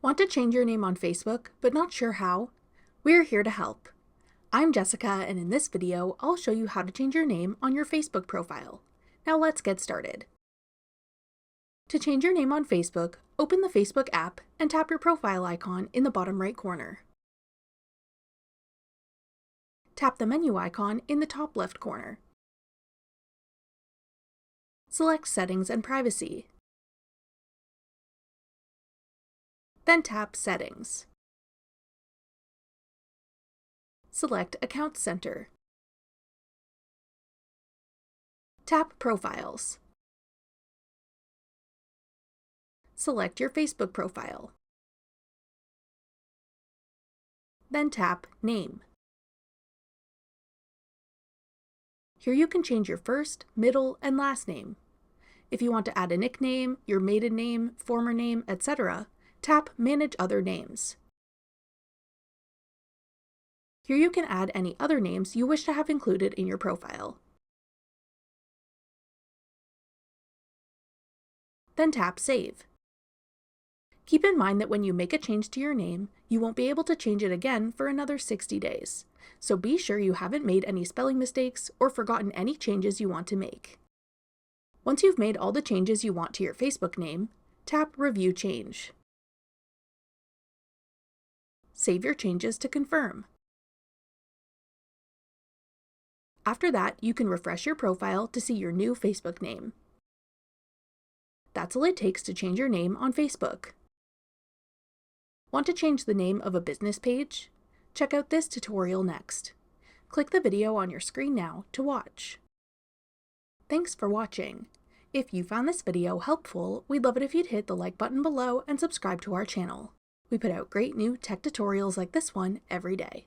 Want to change your name on Facebook, but not sure how? We're here to help. I'm Jessica, and in this video, I'll show you how to change your name on your Facebook profile. Now let's get started. To change your name on Facebook, open the Facebook app and tap your profile icon in the bottom right corner. Tap the menu icon in the top left corner. Select Settings and Privacy. Then tap Settings. Select Account Center. Tap Profiles. Select your Facebook profile. Then tap Name. Here you can change your first, middle, and last name. If you want to add a nickname, your maiden name, former name, etc., tap Manage Other Names. Here you can add any other names you wish to have included in your profile. Then tap Save. Keep in mind that when you make a change to your name, you won't be able to change it again for another 60 days. So be sure you haven't made any spelling mistakes or forgotten any changes you want to make. Once you've made all the changes you want to your Facebook name, tap Review Change. Save your changes to confirm. After that, you can refresh your profile to see your new Facebook name. That's all it takes to change your name on Facebook. Want to change the name of a business page? Check out this tutorial next. Click the video on your screen now to watch. Thanks for watching. If you found this video helpful, we'd love it if you'd hit the like button below and subscribe to our channel. We put out great new tech tutorials like this one every day.